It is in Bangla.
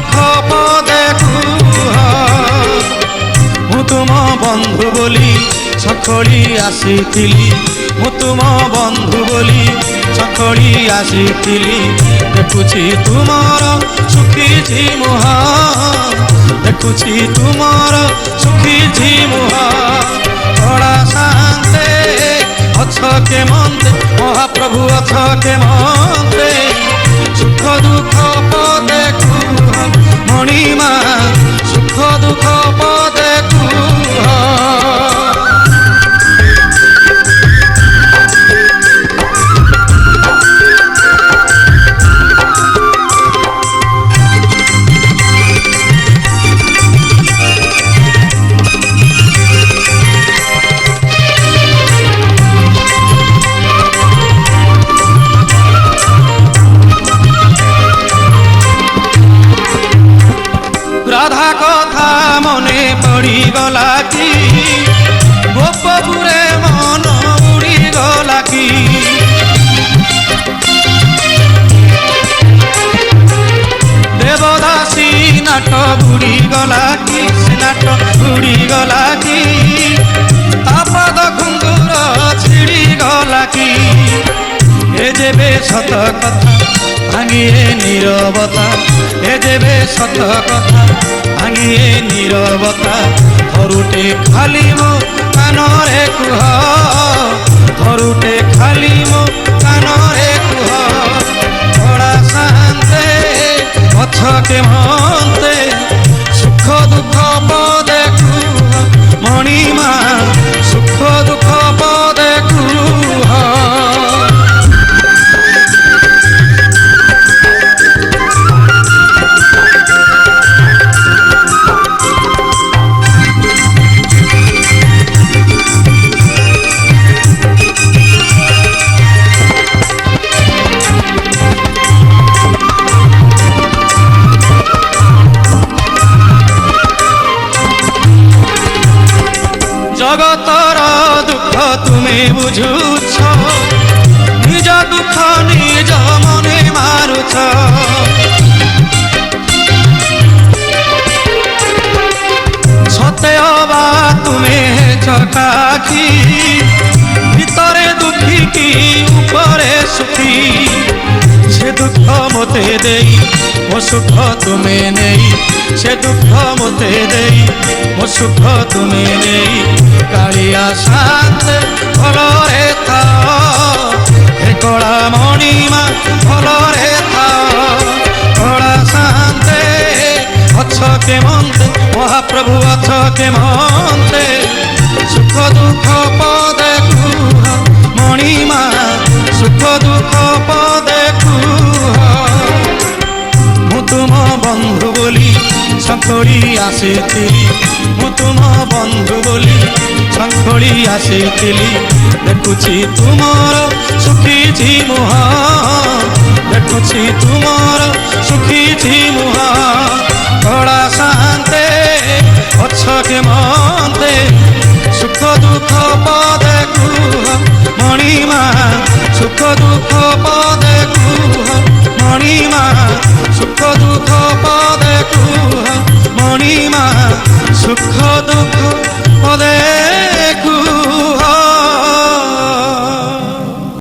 দুঃখ পদে কুহ মু তুম বন্ধু বলি সখড়ি আসিଥିଲି মু তুম বন্ধু বলি সখড়ি আসিଥିଲି দেখুছি তুমর সুখিছি মুহ দেখুছি তুমর সুখিছি মুহ বড়া শান্তে অছ কে মন্তে মহাপ্রভু অছ কে মন্তে সুখ দুঃখ পদে কুহ মণিমা সুখ দুঃখ পদে কুহ রাধা কথা মনে পড়ি গলা কি গোপপুরে মন উড়ি গলা কি দেবদাসী নাট বুড়ি গলা কি সে নাট বুড়ি গলা কি তাপদ ঘুঙ্গুর ছিড়ি গলা কি এ যেবে সত কথা ভাঙিয়ে নীরবতা এ যেবে সত কথা ভাঙিয়ে নীরবতা ধরুটে খালি মো কানরে কুহ ধরুটে খালি মো কানরে কুহ বড়া শান্তে পছকে মন্তে সুখ দুঃখ পদে কুহ মণিমা সুখ দুঃখ পদে কুহ জগতর দুঃখ তুমি বুঝুছ নিজ দুঃখ নিজ মনে মারুছ সতে অবা তুমি চকাখি ভিতরে দুঃখী কি উপরে সুখী সে দুঃখ মতে দেই মো সুখ তুমি নেই সে দুঃখ মতে দেই মো সুখ তুমি নেই কালিয়া শান্তে ভলরে থাও হে কড়া মণিমা ভলরে থাও কড়া শান্তে অছ কে মন্তে মহাপ্রভু অছ কে মন্তে সুখ দুঃখ পদে কুহ মণিমা সুখ দুঃখ পদে কুহ মু তুম বন্ধু বলি সখড়ি আসিଥିଲି মু তুম বন্ধু বলি সখড়ি আসিଥିଲି দেখুছি তুমর সুখিছি মুহ দেখুছি তুমর সুখিছি মুহ বড়া শান্তে অছকে মন্তে সুখ দুঃখ পদে কুহ মণিমা সুখ দুঃখ পদে কুহ মণিমা সুখ দুঃখ পদে কুহ মণিমা সুখ